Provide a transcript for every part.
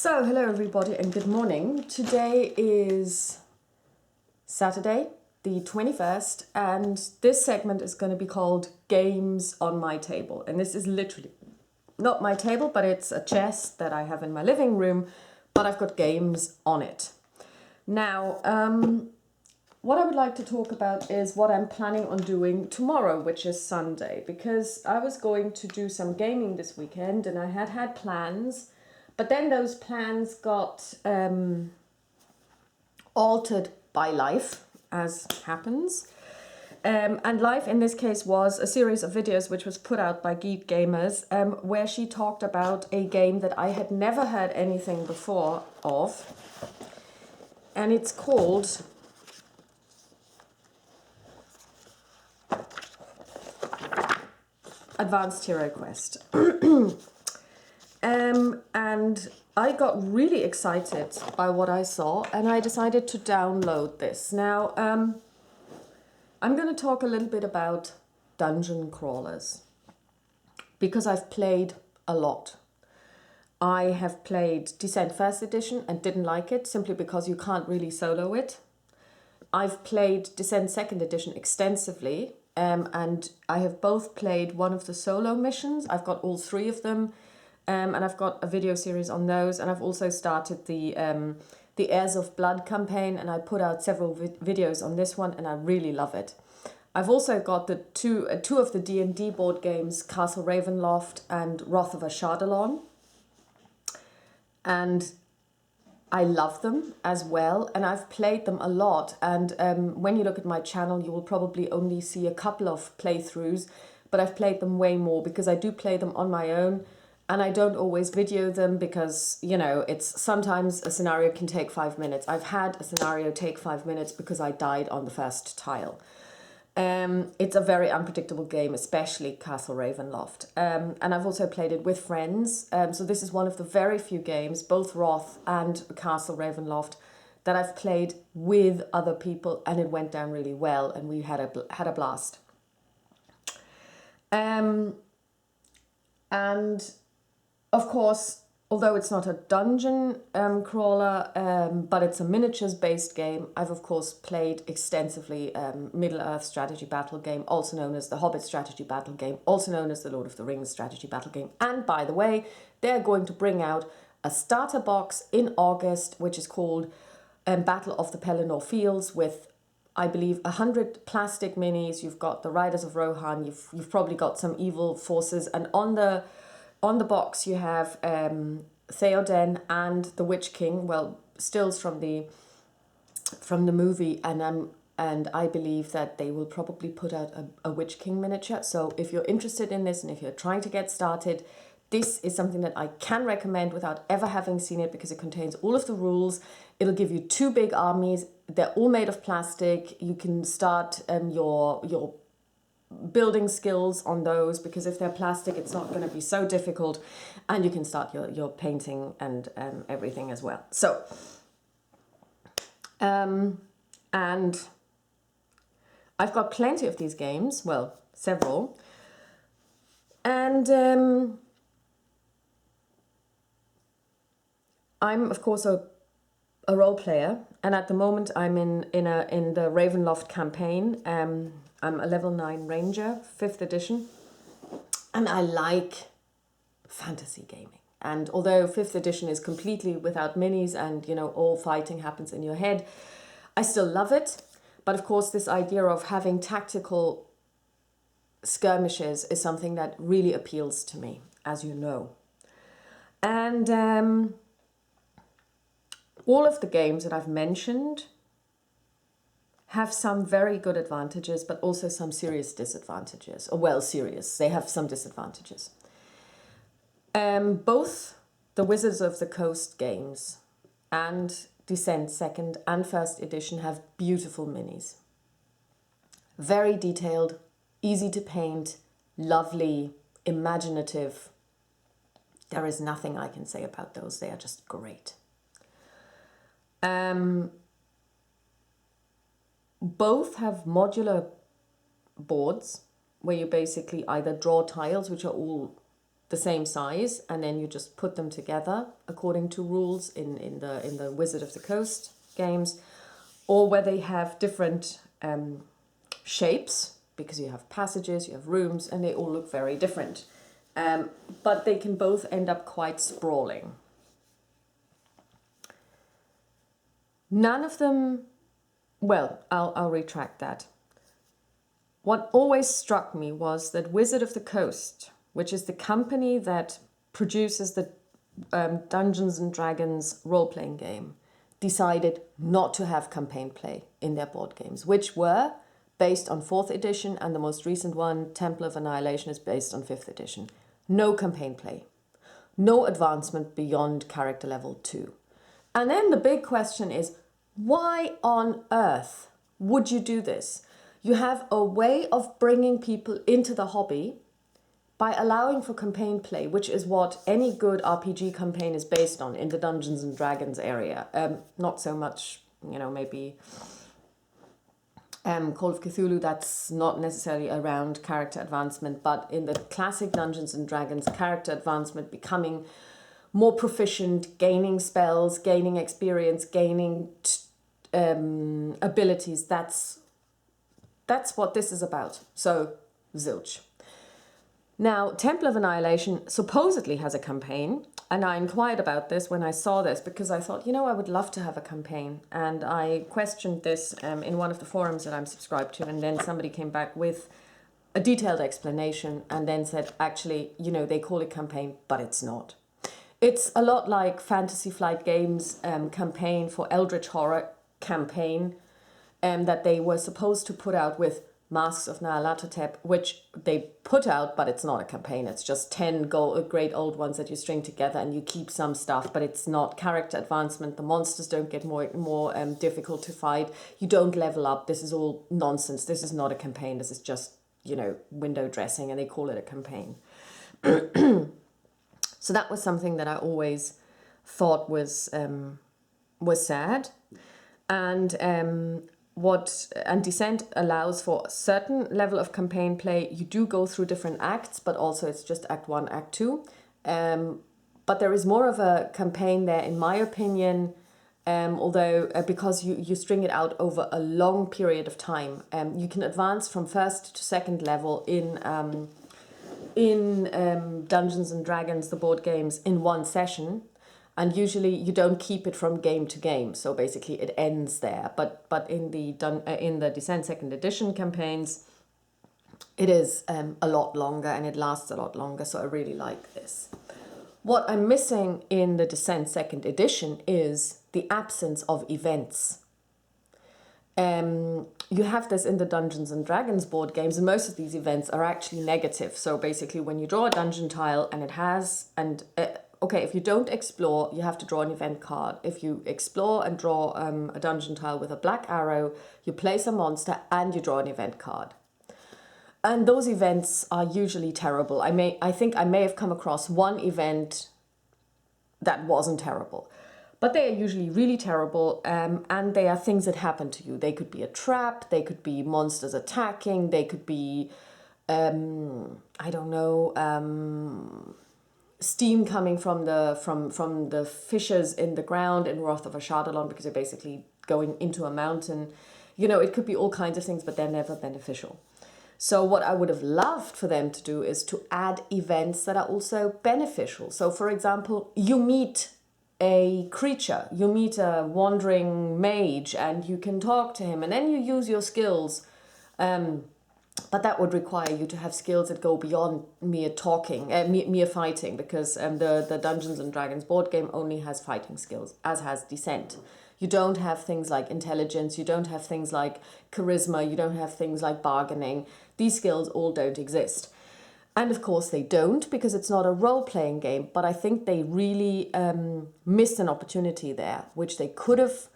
So, hello everybody and good morning. Today is Saturday, the 21st, and this segment is going to be called Games on My Table. And this is literally not my table, but it's a chest that I have in my living room, but I've got games on it. Now, what I would like to talk about is what I'm planning on doing tomorrow, which is Sunday, because I was going to do some gaming this weekend and I had plans. But then those plans got altered by life, as happens. And life in this case was a series of videos which was put out by Geek Gamers, where she talked about a game that I had never heard anything before of. And it's called Advanced HeroQuest. And I got really excited by what I saw and I decided to download this. Now, I'm going to talk a little bit about dungeon crawlers because I've played a lot. I have played Descent First Edition and didn't like it simply because you can't really solo it. I've played Descent Second Edition extensively and I have both played one of the solo missions. I've got all three of them. And I've got a video series on those, and I've also started the Heirs of Blood campaign, and I put out several videos on this one, and I really love it. I've also got the two of the D&D board games, Castle Ravenloft and Wrath of Ashardalon, and I love them as well, and I've played them a lot. And when you look at my channel, you will probably only see a couple of playthroughs, but I've played them way more because I do play them on my own. And I don't always video them because, you know, it's sometimes a scenario can take 5 minutes. I've had a scenario take 5 minutes because I died on the first tile. It's a very unpredictable game, especially Castle Ravenloft. And I've also played it with friends. So this is one of the very few games, both Wrath and Castle Ravenloft, that I've played with other people and it went down really well and we had a blast. And of course, although it's not a dungeon crawler, but it's a miniatures based game, I've of course played extensively Middle-earth strategy battle game, also known as the Hobbit strategy battle game, also known as the Lord of the Rings strategy battle game. And by the way, they're going to bring out a starter box in August, which is called Battle of the Pelennor Fields, with I believe 100 plastic minis. You've got the Riders of Rohan, you've probably got some evil forces, and on the box you have Theoden and the Witch King, well, stills from the movie, and I believe that they will probably put out a Witch King miniature. So if you're interested in this and if you're trying to get started, this is something that I can recommend without ever having seen it because it contains all of the rules. It'll give you 2 big armies. They're all made of plastic. You can start your building skills on those because if they're plastic, it's not going to be so difficult, and you can start your painting and everything as well. So, and I've got plenty of these games, well, several, and I'm of course a role player, and at the moment I'm in the Ravenloft campaign. I'm a level 9 ranger, 5th edition, and I like fantasy gaming. And although 5th edition is completely without minis and, you know, all fighting happens in your head, I still love it. But of course, this idea of having tactical skirmishes is something that really appeals to me, as you know. And all of the games that I've mentioned have some very good advantages, but also some serious disadvantages. Or, well, serious. They have some disadvantages. Both the Wizards of the Coast games and Descent Second and First Edition have beautiful minis. Very detailed, easy to paint, lovely, imaginative. There is nothing I can say about those. They are just great. Both have modular boards where you basically either draw tiles, which are all the same size, and then you just put them together according to rules in the Wizard of the Coast games, or where they have different shapes, because you have passages, you have rooms, and they all look very different. But they can both end up quite sprawling. None of them, well, I'll retract that. What always struck me was that Wizard of the Coast, which is the company that produces the Dungeons and Dragons role-playing game, decided not to have campaign play in their board games, which were based on 4th edition, and the most recent one, Temple of Annihilation, is based on 5th edition. No campaign play. No advancement beyond character level 2. And then the big question is, why on earth would you do this? You have a way of bringing people into the hobby by allowing for campaign play, which is what any good RPG campaign is based on in the Dungeons and Dragons area. Not so much, maybe Call of Cthulhu, that's not necessarily around character advancement, but in the classic Dungeons and Dragons, character advancement, becoming more proficient, gaining spells, gaining experience, gaining abilities, that's what this is about. So, zilch. Now, Temple of Annihilation supposedly has a campaign, and I inquired about this when I saw this, because I thought, I would love to have a campaign. And I questioned this in one of the forums that I'm subscribed to, and then somebody came back with a detailed explanation and then said, actually, they call it campaign, but it's not. It's a lot like Fantasy Flight Games' campaign for Eldritch Horror campaign that they were supposed to put out with Masks of Nyarlathotep, which they put out, but it's not a campaign. It's just 10 great old ones that you string together, and you keep some stuff, but it's not character advancement. The monsters don't get more difficult to fight. You don't level up. This is all nonsense. This is not a campaign. This is just, window dressing, and they call it a campaign. So that was something that I always thought was sad. And Descent allows for a certain level of campaign play. You do go through different acts, but also it's just Act 1, Act 2. But there is more of a campaign there, in my opinion, although because you string it out over a long period of time. You can advance from 1st to 2nd level in Dungeons and Dragons, the board games, in one session. And usually you don't keep it from game to game, so basically it ends there. But in the Descent 2nd edition campaigns, it is a lot longer, and it lasts a lot longer. So I really like this. What I'm missing in the Descent 2nd edition is the absence of events. You have this in the Dungeons and Dragons board games, and most of these events are actually negative. So basically, when you draw a dungeon tile and it has okay, if you don't explore, you have to draw an event card. If you explore and draw a dungeon tile with a black arrow, you place a monster and you draw an event card. And those events are usually terrible. I think I may have come across one event that wasn't terrible. But they are usually really terrible, and they are things that happen to you. They could be a trap, they could be monsters attacking, they could be, steam coming from the fissures in the ground in Wrath of Ashadalon, because you're basically going into a mountain. It could be all kinds of things, but they're never beneficial. So what I would have loved for them to do is to add events that are also beneficial. So for example, you meet a creature, you meet a wandering mage, and you can talk to him, and then you use your skills. But that would require you to have skills that go beyond mere talking, mere fighting, because the Dungeons and Dragons board game only has fighting skills, as has Descent. You don't have things like intelligence, you don't have things like charisma, you don't have things like bargaining. These skills all don't exist. And of course they don't, because it's not a role-playing game, but I think they really missed an opportunity there, which they could have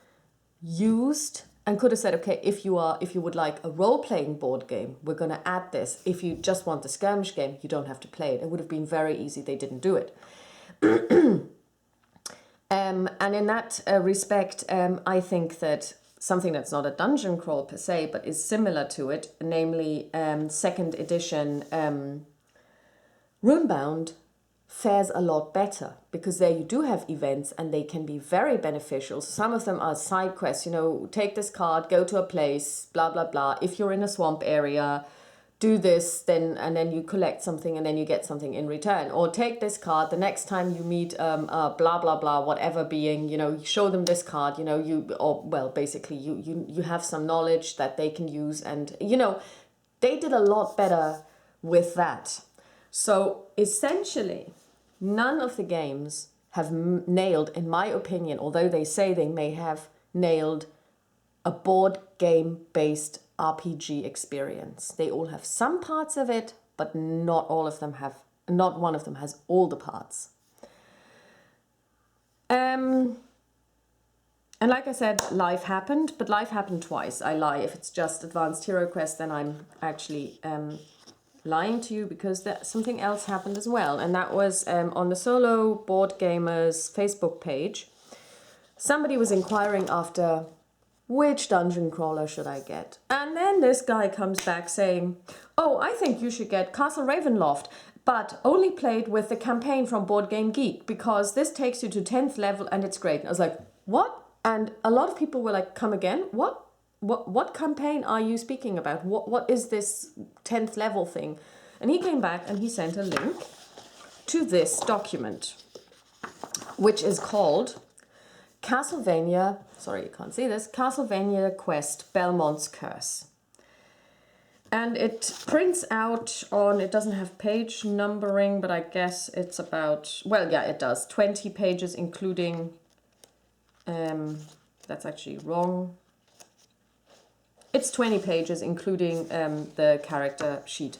used and could have said, okay, if you would like a role-playing board game, we're going to add this. If you just want the skirmish game, you don't have to play it. It would have been very easy. They didn't do it. And in that respect, I think that something that's not a dungeon crawl per se, but is similar to it, namely 2nd edition Runebound, fares a lot better, because there you do have events and they can be very beneficial. So some of them are side quests, you know, take this card, go to a place, blah, blah, blah. If you're in a swamp area, do this, and then you collect something and then you get something in return. Or take this card, the next time you meet blah, blah, blah, whatever being, you know, you show them this card, you know, basically you have some knowledge that they can use. And, you know, they did a lot better with that. So essentially, none of the games have nailed, in my opinion, although they say they may have nailed a board game based RPG experience. They all have some parts of it, but not all of them have, not one of them has all the parts. And like I said, life happened, but life happened twice. I lie. If it's just Advanced HeroQuest, then I'm actually lying to you, because something else happened as well. And that was on the Solo Board Gamers Facebook page. Somebody was inquiring after which dungeon crawler should I get? And then this guy comes back saying, oh, I think you should get Castle Ravenloft, but only played with the campaign from Board Game Geek, because this takes you to 10th level and it's great. And I was like, what? And a lot of people were like, come again? What campaign are you speaking about? What is this 10th level thing? And he came back and he sent a link to this document, which is called Castlevania, sorry, you can't see this, Castlevania Quest Belmont's Curse. And it prints out on, it doesn't have page numbering, but I guess it's about, well, yeah, it does, 20 pages, including, that's actually wrong. It's 20 pages, including the character sheet.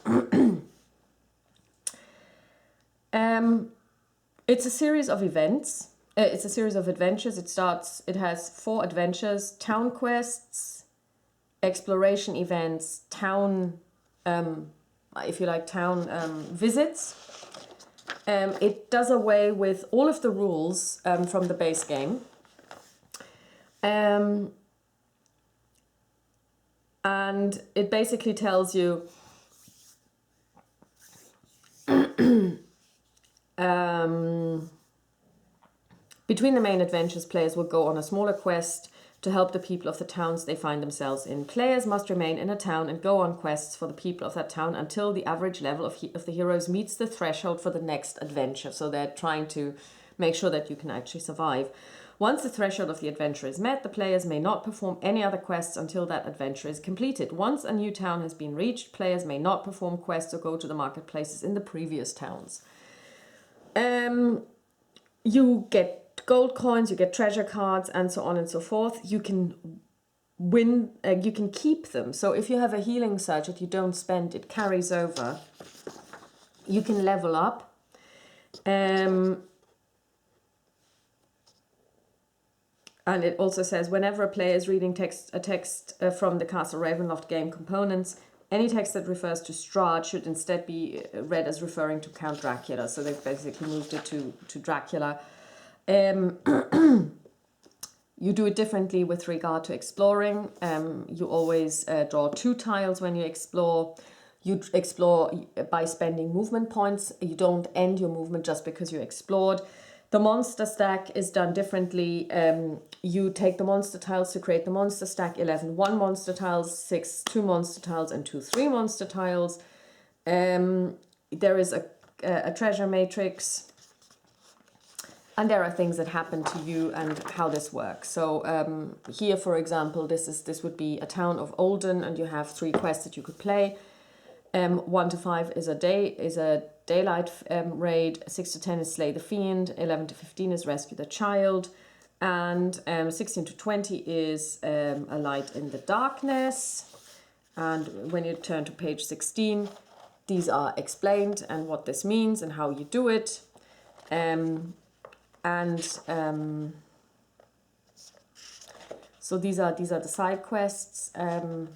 It's a series of events. It's a series of adventures. It has 4 adventures, town quests, exploration events, town, if you like, town visits. It does away with all of the rules from the base game. And it basically tells you between the main adventures, players will go on a smaller quest to help the people of the towns they find themselves in. Players must remain in a town and go on quests for the people of that town until the average level of the heroes meets the threshold for the next adventure. So they're trying to make sure that you can actually survive. Once the threshold of the adventure is met, the players may not perform any other quests until that adventure is completed. Once a new town has been reached, players may not perform quests or go to the marketplaces in the previous towns. You get gold coins, you get treasure cards, and so on and so forth. You can win, you can keep them. So if you have a healing surge that you don't spend, it carries over. You can level up. And it also says, whenever a player is reading a text from the Castle Ravenloft game components, any text that refers to Strahd should instead be read as referring to Count Dracula. So they've basically moved it to Dracula. You do it differently with regard to exploring. You always draw 2 tiles when you explore. You explore by spending movement points. You don't end your movement just because you explored. The monster stack is done differently. You take the monster tiles to create the monster stack: 11 1 monster tiles, 6 2 monster tiles, and 2 3 monster tiles. There is a treasure matrix. And there are things that happen to you and how this works. So here, for example, this would be a town of Olden, and you have 3 quests that you could play. 1 to 5 is a daylight raid. 6 to 10 is Slay the Fiend. 11 to 15 is Rescue the Child, and 16 to 20 is a Light in the Darkness. And when you turn to page 16, these are explained and what this means and how you do it. So these are the side quests, and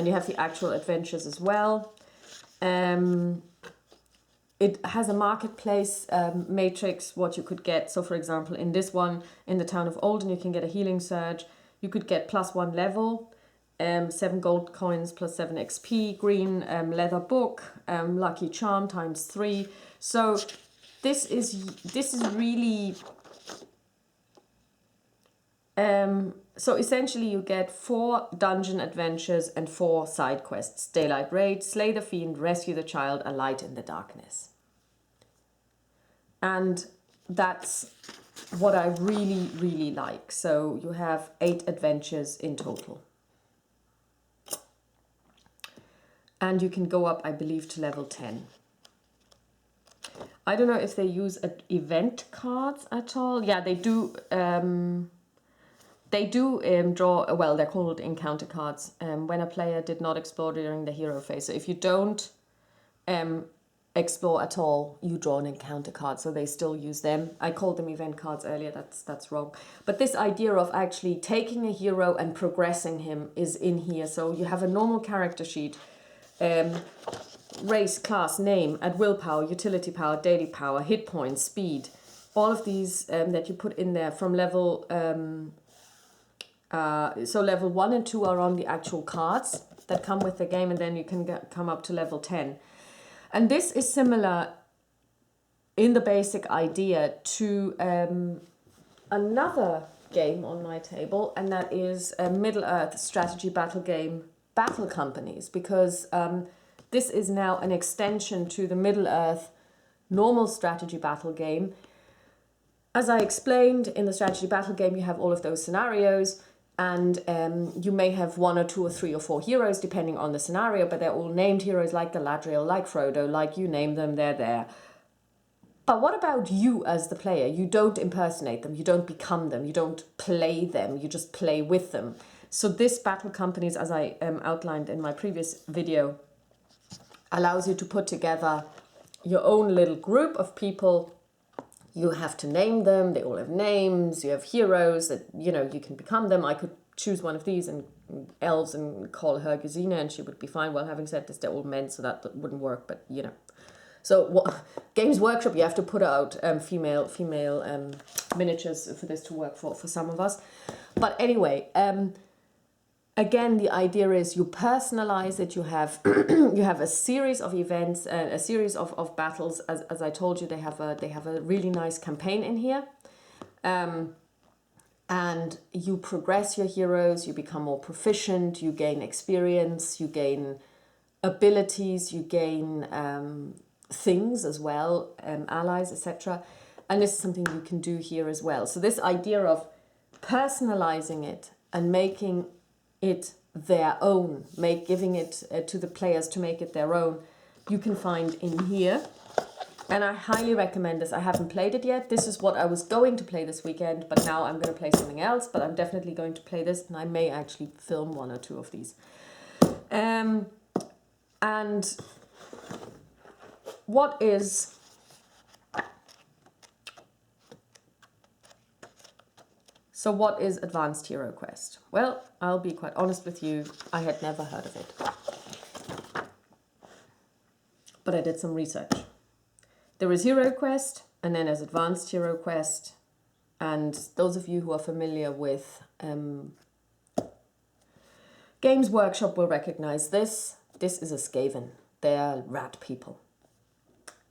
you have the actual adventures as well. It has a marketplace matrix, what you could get. So for example, in this one, in the town of Olden, you can get a healing surge. You could get +1 level, 7 gold coins plus 7 XP, green leather book, lucky charm ×3. So this is really so essentially you get 4 dungeon adventures and 4 side quests. Daylight Raid, Slay the Fiend, Rescue the Child, A Light in the Darkness. And that's what I really, really like. So you have 8 adventures in total. And you can go up, I believe, to level 10. I don't know if they use event cards at all. Yeah, they do. They do draw, well, they're called encounter cards, when a player did not explore during the hero phase. So if you don't explore at all, you draw an encounter card, so they still use them. I called them event cards earlier, that's wrong. But this idea of actually taking a hero and progressing him is in here. So you have a normal character sheet, race, class, name, at willpower, utility power, daily power, hit points, speed. All of these that you put in there from level... so level 1 and 2 are on the actual cards that come with the game, and then you can come up to level 10. And this is similar in the basic idea to another game on my table, and that is a Middle-earth strategy battle game, Battle Companies, because this is now an extension to the Middle-earth normal strategy battle game. As I explained, in the strategy battle game you have all of those scenarios, and you may have 1 or 2 or 3 or 4 heroes depending on the scenario, but they're all named heroes like Galadriel, like Frodo, like you name them, they're there. But what about you as the player? You don't impersonate them, you don't become them, you don't play them, you just play with them. So this Battle Companies, as I outlined in my previous video, allows you to put together your own little group of people. You have to name them, they all have names, you have heroes that, you know, you can become them. I could choose one of these and elves and call her Gesine and she would be fine. Well, having said this, they're all men, so that wouldn't work, but you know. So Games Workshop, you have to put out female miniatures for this to work for some of us. But anyway, again, the idea is you personalize it. You have you have a series of events, a series of battles. As I told you, they have a really nice campaign in here, and you progress your heroes. You become more proficient. You gain experience. You gain abilities. You gain things as well, allies, etc. And this is something you can do here as well. So this idea of personalizing it and making it their own, giving it to the players to make it their own, you can find in here. And I highly recommend this. I haven't played it yet. This is what I was going to play this weekend, but now I'm going to play something else. But I'm definitely going to play this, and I may actually film 1 or 2 of these. And what is... So what is Advanced HeroQuest? Well, I'll be quite honest with you, I had never heard of it. But I did some research. There is HeroQuest, and then there's Advanced HeroQuest. And those of you who are familiar with Games Workshop will recognize this. This is a Skaven. They're rat people.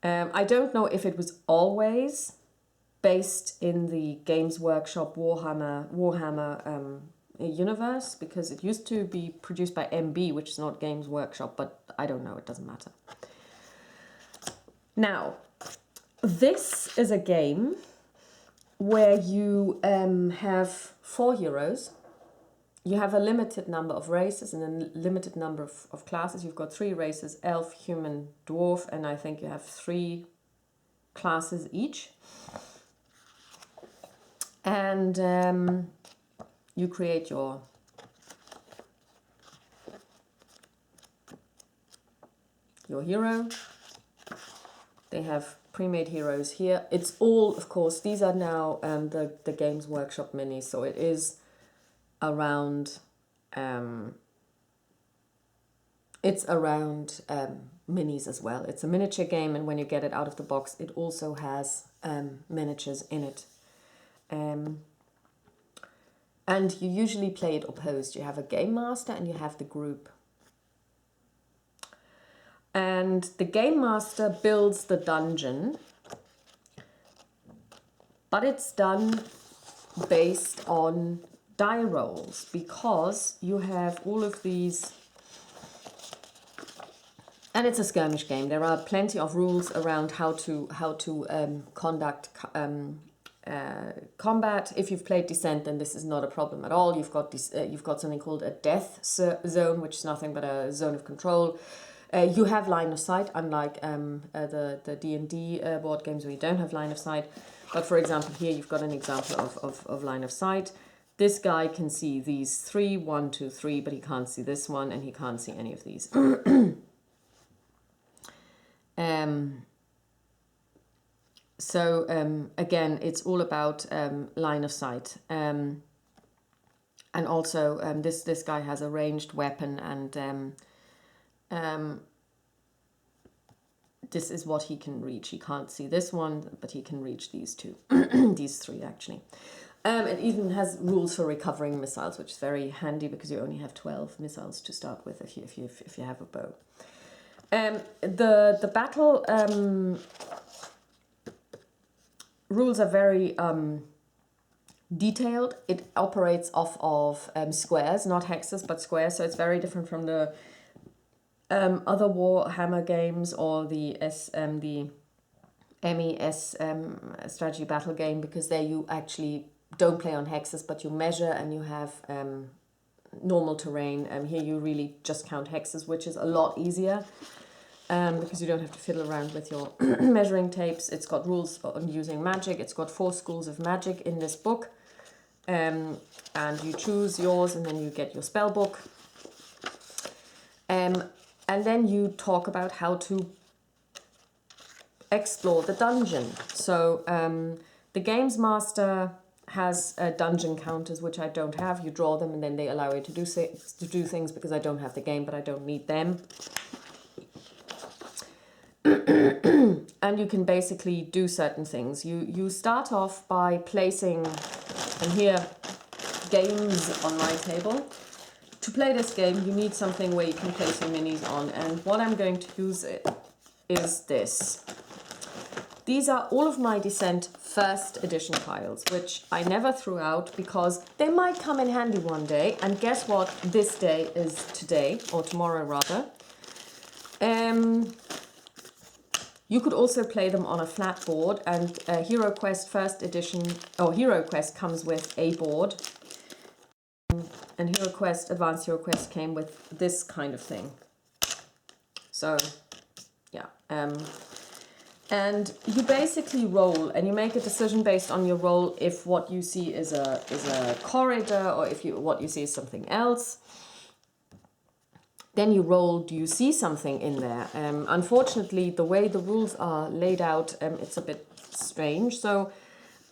I don't know if it was always based in the Games Workshop Warhammer universe, because it used to be produced by MB, which is not Games Workshop, but I don't know, it doesn't matter. Now, this is a game where you have 4 heroes. You have a limited number of races and a limited number of classes. You've got 3 races, elf, human, dwarf, and I think you have 3 classes each. And you create your hero. They have pre-made heroes here. It's all, of course, these are now the Games Workshop minis, so it is around minis as well. It's a miniature game, and when you get it out of the box, it also has miniatures in it. And you usually play it opposed. You have a game master and you have the group. And the game master builds the dungeon, but it's done based on die rolls, because you have all of these, and it's a skirmish game. There are plenty of rules around how to conduct combat. If you've played Descent, then this is not a problem at all. You've got this, you've got something called a death zone, which is nothing but a zone of control. You have line of sight, unlike the D&D board games where you don't have line of sight. But for example, here you've got an example of line of sight. This guy can see these 3, 1, 2, 3, but he can't see this one, and he can't see any of these. Again, it's all about line of sight. And also, this guy has a ranged weapon, and this is what he can reach. He can't see this one, but he can reach these two, these 3 actually. It even has rules for recovering missiles, which is very handy because you only have 12 missiles to start with if you have a bow. The battle rules are very detailed. It operates off of squares, not hexes, but squares. So it's very different from the other Warhammer games or the MES strategy battle game, because there you actually don't play on hexes, but you measure and you have normal terrain. Here you really just count hexes, which is a lot easier because you don't have to fiddle around with your measuring tapes. It's got rules on using magic. It's got 4 schools of magic in this book, and you choose yours, and then you get your spell book. And then you talk about how to explore the dungeon. So the games master has dungeon counters, which I don't have. You draw them, and then they allow you to do things, because I don't have the game, but I don't need them. And you can basically do certain things. You start off by placing, and here, games on my table. To play this game, you need something where you can place your minis on, and what I'm going to use is this. These are all of my Descent first edition tiles, which I never threw out because they might come in handy one day, and guess what this day is today, or tomorrow rather. You could also play them on a flat board, and HeroQuest first edition, or HeroQuest comes with a board. And HeroQuest, Advanced HeroQuest came with this kind of thing. So, yeah. And you basically roll, and you make a decision based on your roll if what you see is a corridor, or if what you see is something else. Then you roll, do you see something in there? Unfortunately, the way the rules are laid out, it's a bit strange. So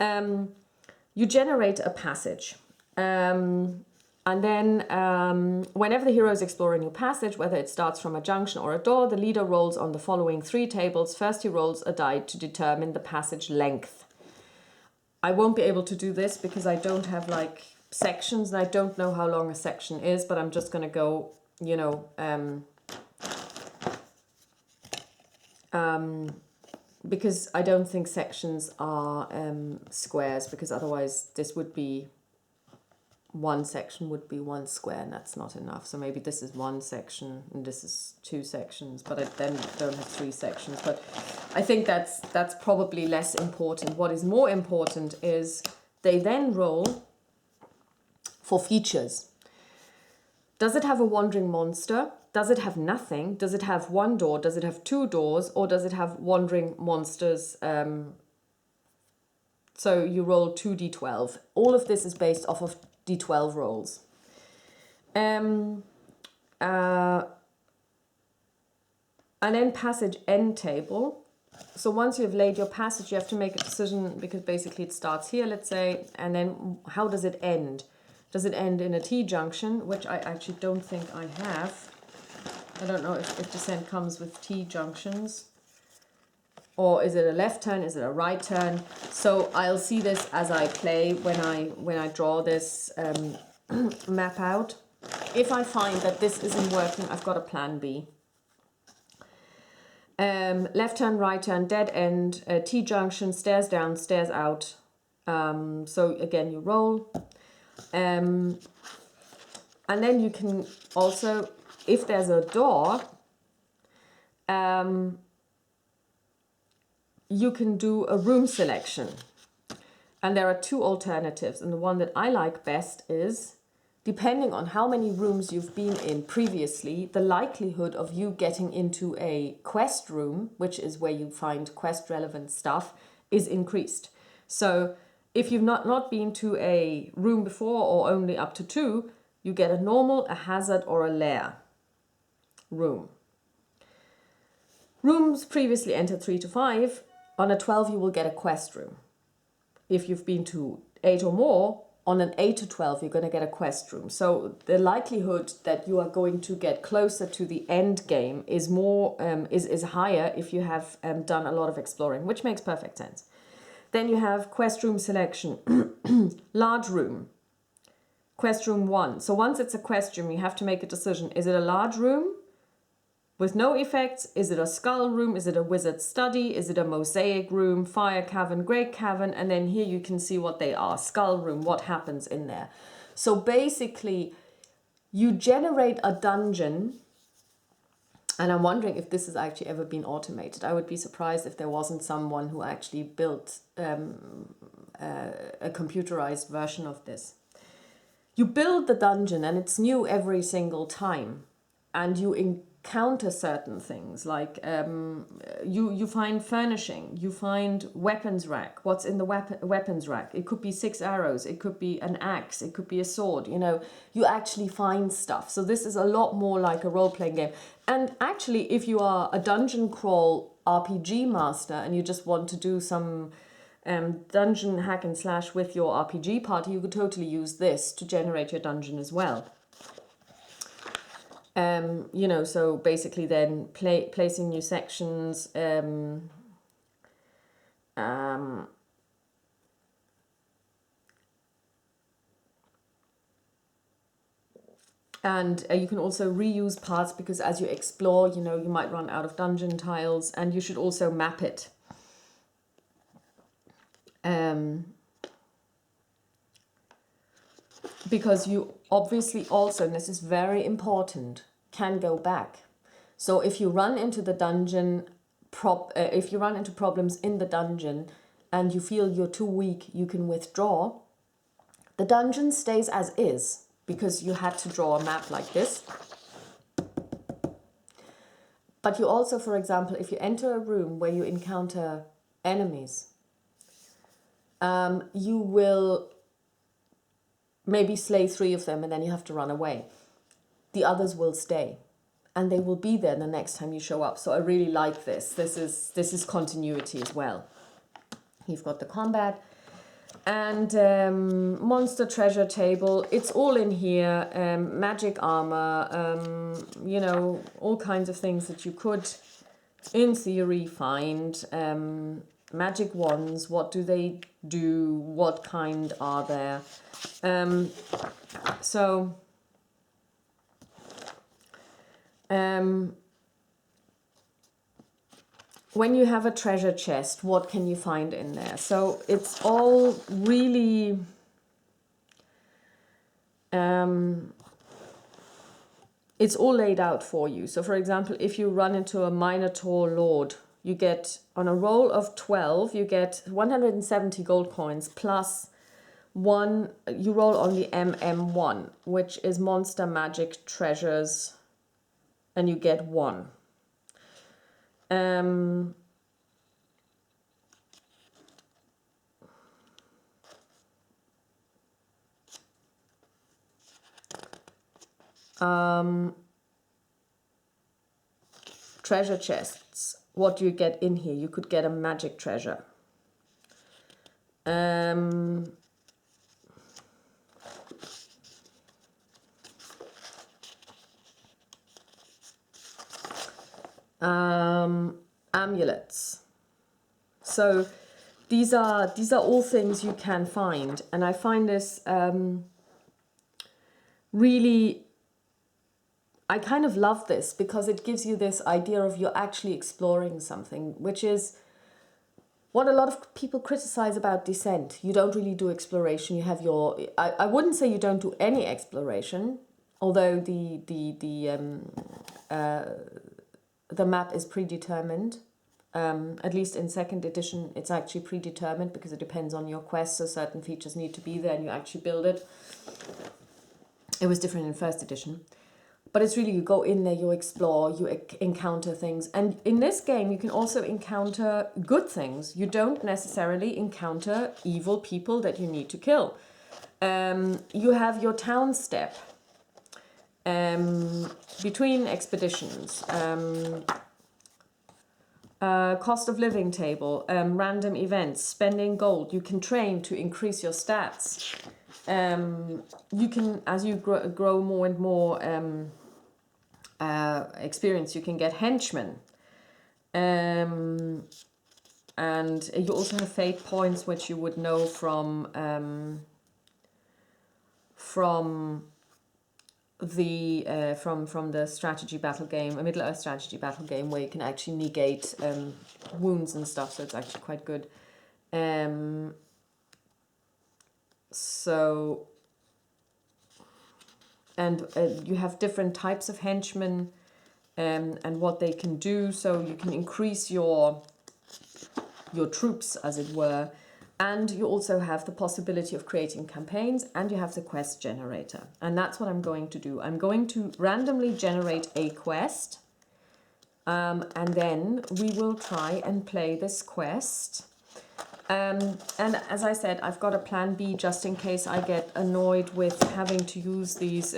you generate a passage. And then whenever the heroes explore a new passage, whether it starts from a junction or a door, the leader rolls on the following 3 tables. First, he rolls a die to determine the passage length. I won't be able to do this because I don't have like sections, and I don't know how long a section is, but I'm just going to go, you know, because I don't think sections are squares, because otherwise this would be, one section would be 1 square, and that's not enough. So maybe this is 1 section and this is 2 sections, but I then don't have 3 sections. But I think that's probably less important. What is more important is they then roll for features. Does it have a wandering monster? Does it have nothing? Does it have 1 door? Does it have 2 doors? Or does it have wandering monsters? So you roll 2d12. All of this is based off of d12 rolls. And then passage end table. So once you've laid your passage, you have to make a decision, because basically it starts here, let's say, and then how does it end? Does it end in a T-junction, which I actually don't think I have. I don't know if Descent comes with T-junctions. Or is it a left turn? Is it a right turn? So I'll see this as I play when I draw this map out. If I find that this isn't working, I've got a plan B. Left turn, right turn, dead end, T-junction, stairs down, stairs out, So again, you roll. And then you can also, if there's a door, you can do a room selection. And there are two alternatives. And the one that I like best is, depending on how many rooms you've been in previously, the likelihood of you getting into a quest room, which is where you find quest relevant stuff, is increased. So if you've not been to a room before, or only up to 2, you get a normal, a hazard, or a lair room. Rooms previously entered 3 to 5. On a 12 you will get a quest room. If you've been to 8 or more, on an 8 to 12 you're going to get a quest room. So the likelihood that you are going to get closer to the end game is more is higher if you have done a lot of exploring, which makes perfect sense. Then you have quest room selection. Large room. Quest room 1. So once it's a quest room, you have to make a decision. Is it a large room with no effects? Is it a skull room? Is it a wizard study? Is it a mosaic room, fire cavern, great cavern? And then here you can see what they are. Skull room, what happens in there. So basically, you generate a dungeon, and I'm wondering if this has actually ever been automated. I would be surprised if there wasn't someone who actually built a computerized version of this. You build the dungeon and it's new every single time, and you encounter certain things like you find furnishing, you find weapons rack. What's in the weapons rack? It could be 6 arrows, it could be an axe, it could be a sword. You know, you actually find stuff. So this is a lot more like a role-playing game. And actually, if you are a dungeon crawl RPG master and you just want to do some dungeon hack and slash with your RPG party, you could totally use this to generate your dungeon as well. You know, so basically then placing new sections, and you can also reuse parts, because as you explore, you know, you might run out of dungeon tiles, and you should also map it. Because you obviously also, and this is very important, can go back. So if you run into the dungeon, if you run into problems in the dungeon and you feel you're too weak, you can withdraw. The dungeon stays as is, because you had to draw a map like this. But you also, for example, if you enter a room where you encounter enemies, you will maybe slay 3 of them and then you have to run away. The others will stay and they will be there the next time you show up. So I really like this. This is continuity as well. You've got the combat and monster treasure table. It's all in here. Magic armor, you know, all kinds of things that you could, in theory, find. Magic wands, what do they do? What kind are there? When you have a treasure chest, what can you find in there? So it's all really it's all laid out for you. So for example, if you run into a Minotaur Lord, you get, on a roll of 12, you get 170 gold coins plus 1, you roll on the MM1, which is monster magic treasures, and you get 1. Treasure chests. What do you get in here? You could get a magic treasure. Amulets. So these are all things you can find, and I find this really, I kind of love this because it gives you this idea of you're actually exploring something, which is what a lot of people criticize about Descent, you don't really do exploration. You have your, I wouldn't say you don't do any exploration, although the map is predetermined. At least in second edition, it's actually predetermined because it depends on your quest, so certain features need to be there and you actually build it. It was different in first edition. But it's really, you go in there, you explore, you encounter things. And in this game, you can also encounter good things. You don't necessarily encounter evil people that you need to kill. You have your town step between expeditions. Cost of living table, random events, spending gold. You can train to increase your stats. You can, as you grow more and more experience, you can get henchmen. And you also have fate points, which you would know from the strategy battle game, a Middle Earth strategy battle game, where you can actually negate wounds and stuff. So it's actually quite good. You have different types of henchmen and what they can do. So you can increase your troops, as it were. And you also have the possibility of creating campaigns, and you have the quest generator. And that's what I'm going to do. I'm going to randomly generate a quest. And then we will try and play this quest. And as I said, I've got a plan B just in case I get annoyed with having to use these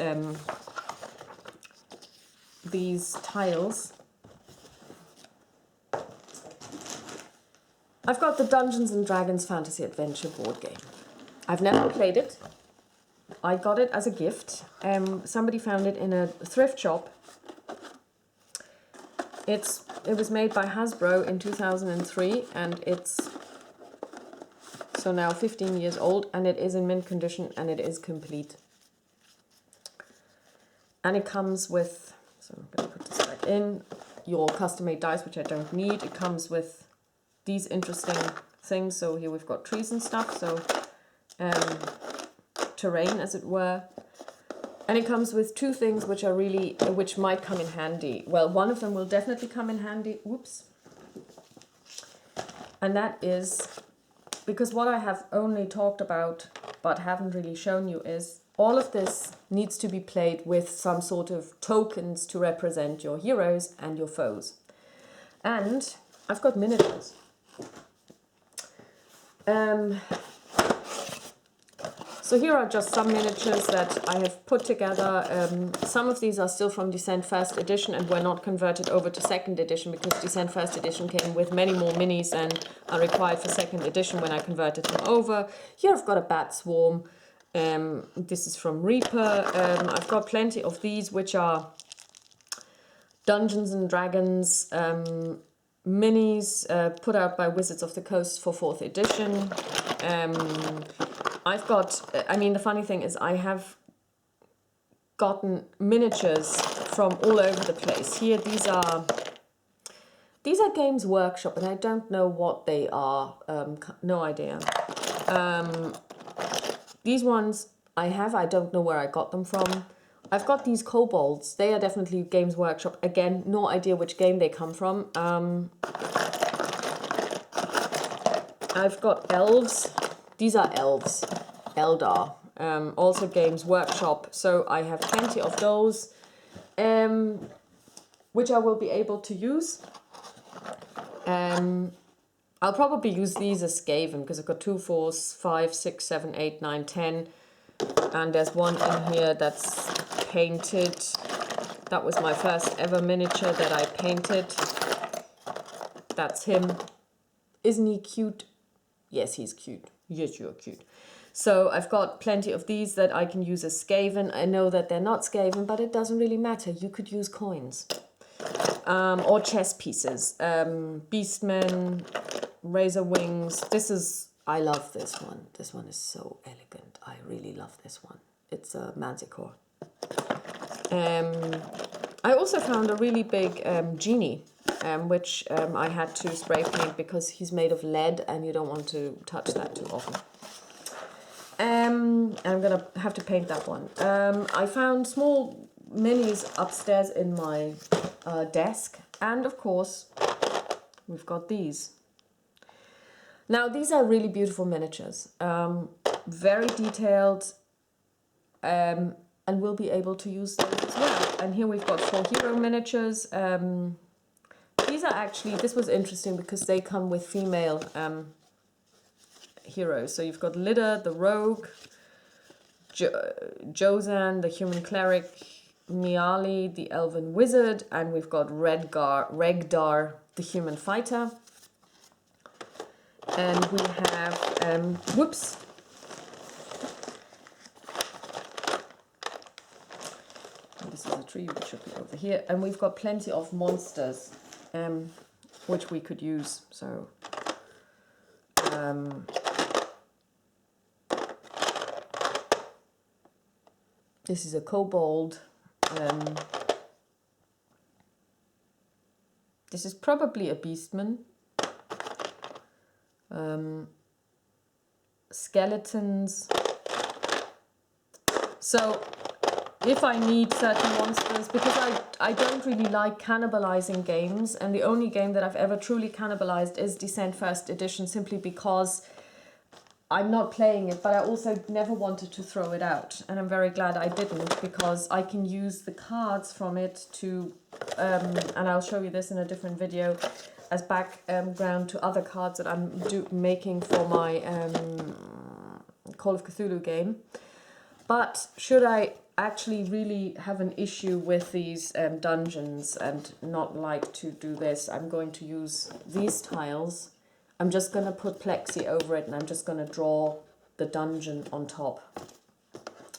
tiles. I've got the Dungeons and Dragons Fantasy Adventure board game. I've never played it. I got it as a gift. Somebody found it in a thrift shop. It was made by Hasbro in 2003, and it's so now 15 years old, and it is in mint condition, and it is complete. And it comes with, so I'm going to put this back in, your custom-made dice, which I don't need. It comes with these interesting things. So here we've got trees and stuff, so terrain, as it were. And it comes with two things which might come in handy. Well, one of them will definitely come in handy. Whoops. And that is, because what I have only talked about but haven't really shown you is all of this needs to be played with some sort of tokens to represent your heroes and your foes. And I've got miniatures. So here are just some miniatures that I have put together. Some of these are still from Descent First Edition and were not converted over to Second Edition because Descent First Edition came with many more minis and are required for Second Edition when I converted them over. Here I've got a bat swarm. This is from Reaper. I've got plenty of these, which are Dungeons and Dragons minis put out by Wizards of the Coast for 4th edition. I've got, I mean, the funny thing is I have gotten miniatures from all over the place. Here, these are Games Workshop, and I don't know what they are, no idea. These ones I don't know where I got them from. I've got these kobolds. They are definitely Games Workshop. Again, no idea which game they come from. I've got elves. These are elves. Eldar. Also Games Workshop. So I have plenty of those, which I will be able to use. I'll probably use these as Skaven because I've got 2, 4, 5, 6, 7, 8, 9, 10. And there's one in here that's painted. That was my first ever miniature that I painted. That's him. Isn't he cute? Yes, he's cute. Yes, you're cute. So I've got plenty of these that I can use as Skaven. I know that they're not Skaven, but it doesn't really matter. You could use coins. Or chess pieces. Beastmen, Razor Wings. I love this one. This one is so elegant. I really love this one. It's a Manticore. I also found a really big genie. which I had to spray paint because he's made of lead and you don't want to touch that too often. I'm gonna have to paint that one. I found small minis upstairs in my desk, and of course we've got these. Now these are really beautiful miniatures, very detailed, and we'll be able to use those as well. And here we've got 4 hero miniatures. These are actually, this was interesting because they come with female heroes. So you've got Lyda, the rogue, Jozan, the human cleric, Miali, the elven wizard, and we've got Regdar, the human fighter. And we have, whoops. This is a tree, which should be over here. And we've got plenty of monsters, which we could use. So, this is a kobold. This is probably a beastman. Skeletons. So if I need certain monsters, because I don't really like cannibalizing games, and the only game that I've ever truly cannibalized is Descent First Edition, simply because I'm not playing it, but I also never wanted to throw it out, and I'm very glad I didn't, because I can use the cards from it to, and I'll show you this in a different video, as background to other cards that I'm making for my Call of Cthulhu game. But should I actually really have an issue with these dungeons and not like to do this, I'm going to use these tiles. I'm just going to put plexi over it, and I'm just going to draw the dungeon on top.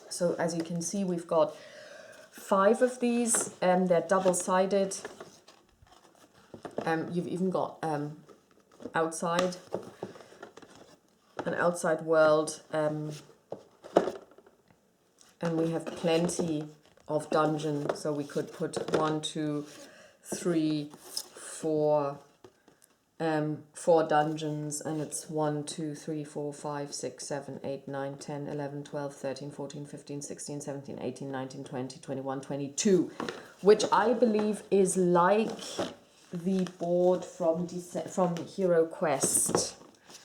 So as you can see, we've got 5 of these, and they're double-sided. You've even got an outside world, and we have plenty of dungeons, so we could put 1, 2, 3, 4, 4 dungeons, and it's 1, 2, 3, 4, 5, 6, 7, 8, 9, 10, 11, 12, 13, 14, 15, 16, 17, 18, 19, 20, 21, 22, which I believe is like the board from HeroQuest.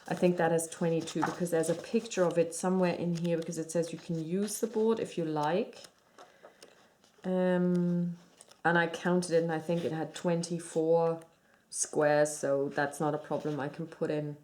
I think that is 22, because there's a picture of it somewhere in here, because it says you can use the board if you like. And I counted it, and I think it had 24 squares, so that's not a problem. I can put in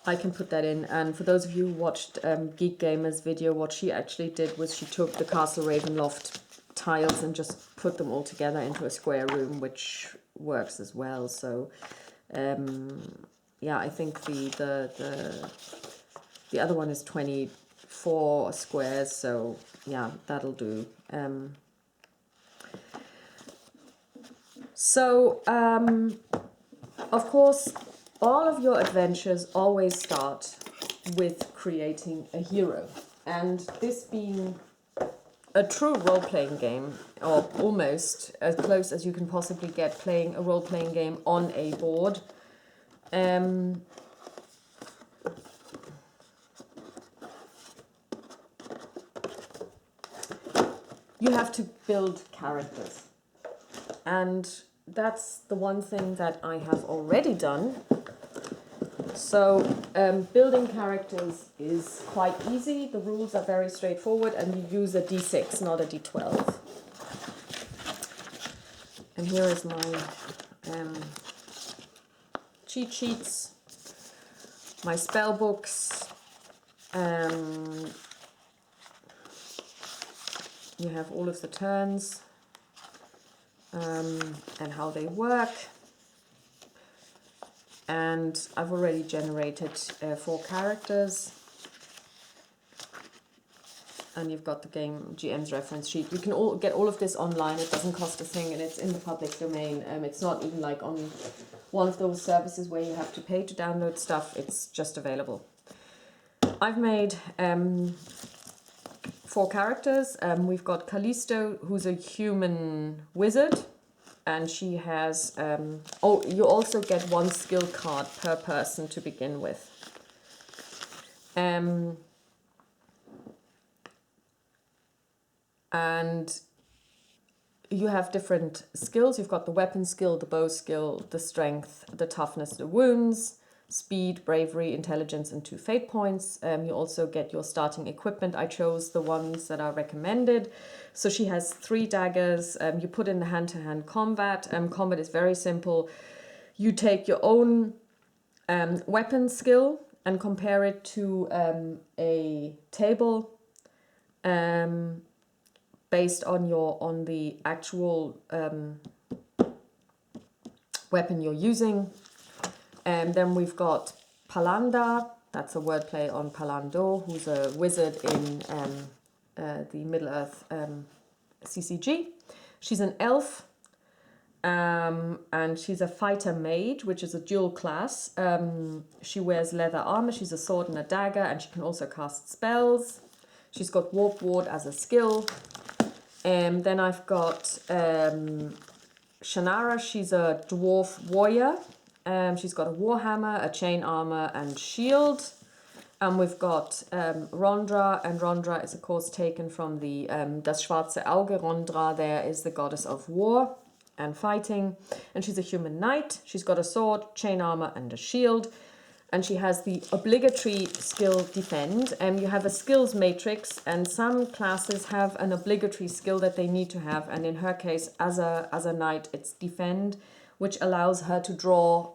I can put that in. And for those of you who watched Geek Gamer's video, what she actually did was she took the Castle Ravenloft tiles and just put them all together into a square room, which works as well. So yeah, I think the other one is 24 squares, so yeah, that'll do. Of course, all of your adventures always start with creating a hero, and this being a true role-playing game, or almost as close as you can possibly get playing a role-playing game on a board, you have to build characters, and that's the one thing that I have already done. So building characters is quite easy. The rules are very straightforward, and you use a d6, not a d12. And here is my cheat sheets, my spell books. You have all of the turns and how they work. And I've already generated 4 characters. And you've got the game GM's reference sheet. You can get all of this online. It doesn't cost a thing, and it's in the public domain. It's not even like on one of those services where you have to pay to download stuff. It's just available. I've made 4 characters. We've got Callisto, who's a human wizard, and she has... oh, you also get 1 skill card per person to begin with. And you have different skills. You've got the weapon skill, the bow skill, the strength, the toughness, the wounds, speed, bravery, intelligence, and 2 fate points. You also get your starting equipment. I chose the ones that are recommended. So she has 3 daggers. You put in the hand-to-hand combat. Combat is very simple. You take your own weapon skill and compare it to a table based on the actual weapon you're using. And then we've got Palanda, that's a wordplay on Palando, who's a wizard in the Middle-earth CCG. She's an elf, and she's a fighter mage, which is a dual class. She wears leather armor, she's a sword and a dagger, and she can also cast spells. She's got Warp Ward as a skill. Then I've got Shannara, she's a dwarf warrior. She's got a warhammer, a chain armor, and shield. And we've got Rendre, and Rendre is of course taken from the Das Schwarze Auge. Rendre there is the goddess of war and fighting. And she's a human knight. She's got a sword, chain armor, and a shield. And she has the obligatory skill defend. You have a skills matrix, and some classes have an obligatory skill that they need to have. And in her case, as a knight, it's defend, which allows her to draw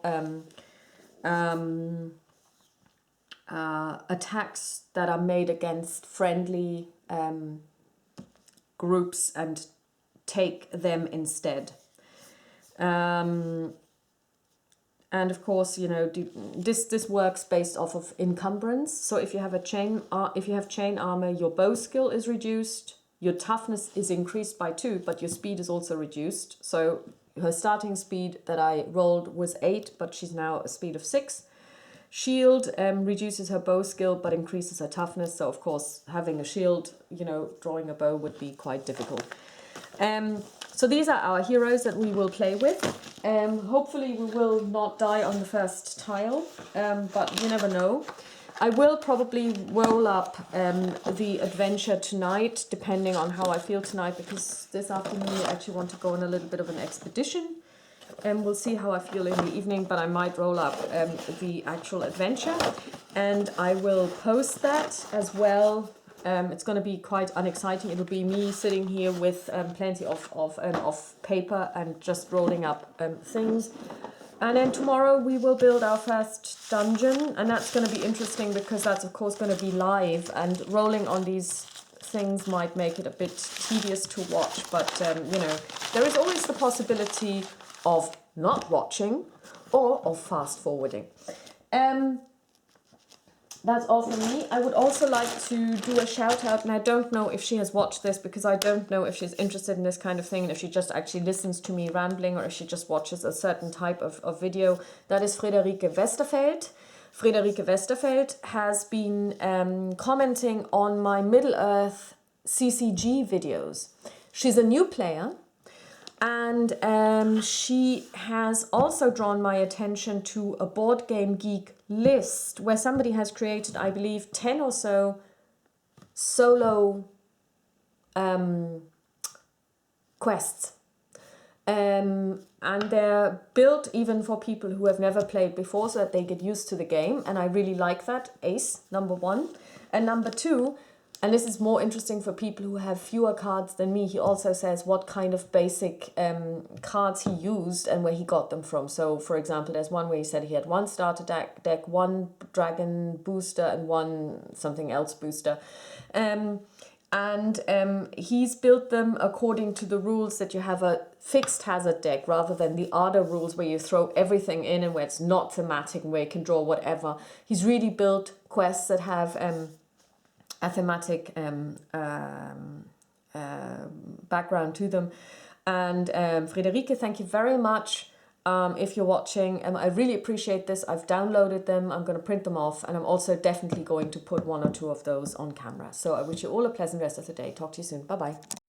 attacks that are made against friendly groups and take them instead. And of course, you know, this works based off of encumbrance. So if you have chain armor, your bow skill is reduced, your toughness is increased by 2, but your speed is also reduced. So her starting speed that I rolled was 8, but she's now a speed of 6. Shield reduces her bow skill, but increases her toughness. So of course, having a shield, you know, drawing a bow would be quite difficult. So these are our heroes that we will play with. Hopefully we will not die on the first tile, but you never know. I will probably roll up the adventure tonight, depending on how I feel tonight, because this afternoon I actually want to go on a little bit of an expedition. We'll see how I feel in the evening, but I might roll up the actual adventure, and I will post that as well. It's going to be quite unexciting. It'll be me sitting here with plenty of paper and just rolling up things. And then tomorrow we will build our first dungeon, and that's going to be interesting because that's of course going to be live, and rolling on these things might make it a bit tedious to watch, but you know, there is always the possibility of not watching or of fast forwarding. That's all from me. I would also like to do a shout out, and I don't know if she has watched this because I don't know if she's interested in this kind of thing and if she just actually listens to me rambling or if she just watches a certain type of video. That is Friederike Westerfeld. Friederike Westerfeld has been commenting on my Middle-earth CCG videos. She's a new player, and she has also drawn my attention to a Board Game Geek list where somebody has created, I believe, 10 or so solo quests. And they're built even for people who have never played before so that they get used to the game. And I really like that. Ace, number 1. And number 2, and this is more interesting for people who have fewer cards than me, he also says what kind of basic cards he used and where he got them from. So, for example, there's one where he said he had 1 starter deck, 1 dragon booster, and 1 something else booster. He's built them according to the rules that you have a fixed hazard deck rather than the other rules where you throw everything in and where it's not thematic and where you can draw whatever. He's really built quests that have a thematic background to them. And Friederike, thank you very much. if you're watching. I really appreciate this. I've downloaded them. I'm going to print them off, and I'm also definitely going to put 1 or 2 of those on camera. So I wish you all a pleasant rest of the day. Talk to you soon. Bye-bye.